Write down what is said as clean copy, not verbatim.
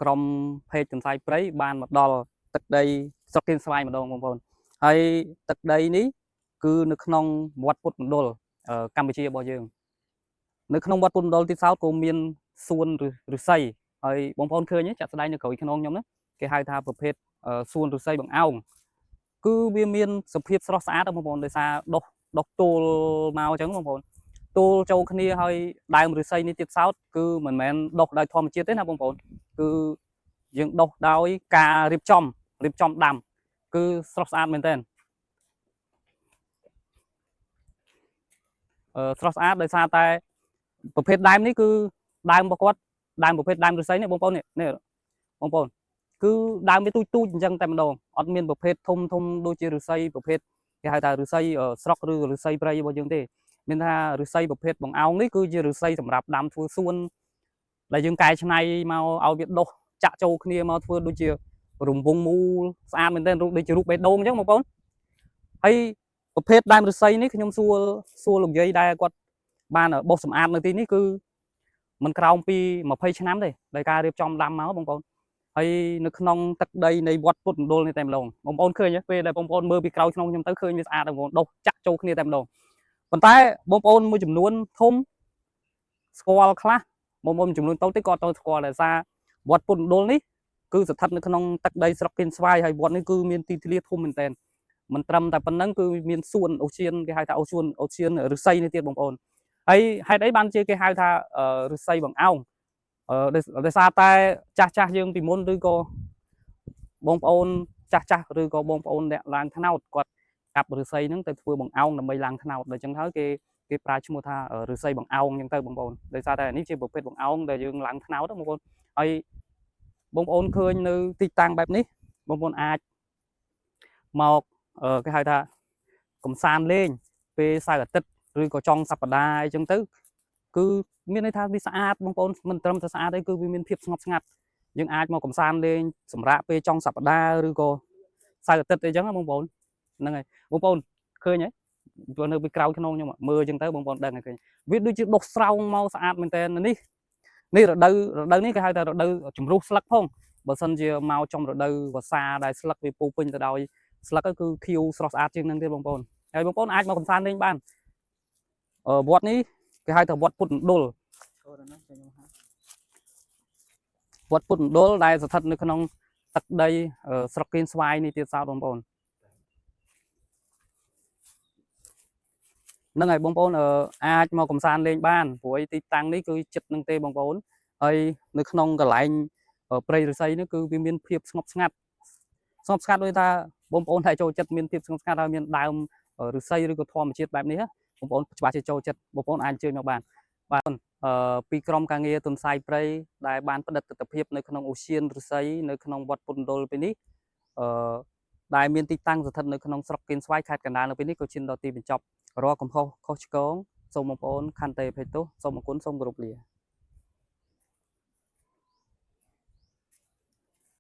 ក្រមភេទចំសាយព្រៃបានមកដល់ទឹកដីស្រុកគៀនស្វាយម្ដងបងប្អូនហើយទឹកដីនេះគឺនៅក្នុងវត្តពុទ្ធមណ្ឌលកម្ពុជារបស់យើងនៅក្នុងវត្តពុទ្ធមណ្ឌលទីសោតក៏មានសួនឫស្សីហើយបងប្អូនឃើញចាក់ស្ដែងនៅក្រោយខ្នងខ្ញុំណាគេហៅថាប្រភេទសួនឫស្សីបង្អោងគឺវាមានសភាពស្រស់ស្អាតបងប្អូនដោយសារដុះទូលមកអញ្ចឹងបងប្អូនទូលចូលគ្នាហើយដើមឫស្សីនេះទៀតសោតគឺមិនមែនដុះដោយធម្មជាតិទេណាបងប្អូនគឺយើងដុះដោយការរៀបចំដាំគឺស្រស់ស្អាតមែនទែនស្រស់ស្អាតដោយសារតែប្រភេទដើមនេះគឺដើមរបស់គាត់ដើមប្រភេទដើមឫស្សីនេះបងប្អូននេះបងប្អូនគឺដើមវាទូចអញ្ចឹងតែម្ដងអត់មានប្រភេទធំដូចជាឫស្សីប្រភេទគេហៅថាឫស្សីស្រុកឬឫស្សីព្រៃរបស់យើងទេមានថាឫស្សីប្រភេទបង្អោងនេះគឺជាឫស្សីសម្រាប់ដាំធ្វើសួនដែលយើងកែច្នៃមកឲ្យវាដុះចាក់ចូលគ្នាមកធ្វើដូចជារង្វង់មូលស្អាតមែនទែនរូបដូចជារូបបេះដូងអញ្ចឹងបងប្អូនហើយប្រភេទដើមឫស្សីនេះខ្ញុំសួរលោកយាយដែលគាត់បានបោះសម្អាតនៅទីនេះគឺមិនក្រោមពី20ឆ្នាំទេដោយការរៀបចំដាំមកបងប្អូនហើយនៅក្នុងទឹកដីនៃវត្តពុទ្ធមណ្ឌលនេះតែម្ដងបងប្អូនឃើញពេលដែលបងប្អូនមើលពីក្រោយក្នុងខ្ញុំទៅឃើញវាស្អាតបងប្អូនដុះចាក់ចូលគ្នាតែម្ដងប៉ុន្តែបងប្អូនមួយចំនួនធំស្គាល់ខ្លះបងប្អូនចំនួនតូចទេគាត់ទៅស្គាល់ដោយសារវត្តពុទ្ធមណ្ឌលនេះគឺស្ថិតនៅក្នុងទឹកដីស្រុកគៀនស្វាយហើយវត្តនេះគឺមានទីធ្លាធំមែនទែនមិនត្រឹមតែប៉ុណ្្នឹងគឺមានសួនអូសៀនគេហៅថាអូសៀនឫស្សីនេះទៀតបងប្អូនហើយហេតុអីបានជាគេហៅថាឫស្សីបង្អោងដោយសារតែចាស់យើងពីមុនឬក៏បងប្អូនចាស់ឬក៏បងប្អូនអ្នកឡើងថ្នោតគាត់កាប់ឫស្សីហ្នឹងទៅធ្វើបង្អោងដើម្បីឡើងថ្នោតដូច្នេះហើយគេប្រើឈ្មោះថាឫស្សីបង្អោងអញ្ចឹងទៅបងប្អូនដោយសារតែនេះជាប្រភេទបង្អោងដែលយើងឡើងថ្នោតបងប្អូនហើយបងប្អូនឃើញនៅទីតាំងបែបនេះបងប្អូនអាចមកគេហៅថាកំសាន្តលេងពេលសៅរ៍អាទិត្យឬក៏ចុងសប្តាហ៍អញ្ចឹងទៅគឺមានន័យថាវាស្អាតបងប្អូនមិនត្រឹមតែស្អាតទេគឺវាមានភាពស្ងប់ស្ងាត់យើងអាចមកកំសាន្តលេងសម្រាប់ពេលចុងសប្តាហ៍ឬក៏សៅរ៍អាទិត្យអីចឹងបងប្អូនហ្នឹងហើយបងប្អូនឃើញហើយនៅពីក្រោយខ្នងខ្ញុំមើលអញ្ចឹងទៅបងប្អូនដឹងហើយឃើញវាដូចជាដុះស្រោងមកស្អាតមែនតើនេះរដូវនេះគេហៅថារដូវជំរុះស្លឹកផងបើសិនជាមកចំរដូវវស្សាដែលស្លឹកវាពុះពេញទៅដោយស្លឹកគឺខៀវស្រស់ស្អាតជាងនឹងទៀតបងប្អូនហើយបងប្អូនអាចមកកំសាន្តលេងបានវត្តនេះគេហៅថាវត្តពុទ្ធមណ្ឌលវត្តពុទ្ធមណ្ឌលដែលស្ថិតនៅក្នុងទឹកដីស្រុកគៀនស្វាយនេះទៀតសោតបងប្អូនហ្នឹងហើយបងប្អូនអាចមកកំសាន្តលេងបានព្រោះទីតាំងនេះគឺចិត្តនឹងទេបងប្អូនហើយនៅក្នុងកន្លែងព្រៃឫស្សីនេះគឺវាមានភាពស្ងប់ស្ងាត់ដោយថាបងប្អូនតែចូលចិត្តមានភាពស្ងប់ស្ងាត់ហើយមានដើមឫស្សីឬក៏ធម្មជាតិបែបនេះបងប្អូនច្បាស់ជាចូលចិត្តបងប្អូនអាចអញ្ជើញមកបានពីក្រុមការងារទុនសាយព្រៃដែលបានផ្តិតទស្សនវិជ្ជានៅក្នុងអូសៀនឫស្សីនៅក្នុងវត្តពុទ្ធមណ្ឌលពេលនេះដែលមានទីតាំងស្ថិតនៅក្នុងស្រុកគៀនស្វាយខេត្តកណ្ដាលនៅពេលនេះក៏ឈានដល់ទីបញ្ចប់រាល់កំហុសខុសឆ្គងសូមបងប្អូនខន្តីអភ័យទោសសូមអរគុណសូមគោរពលា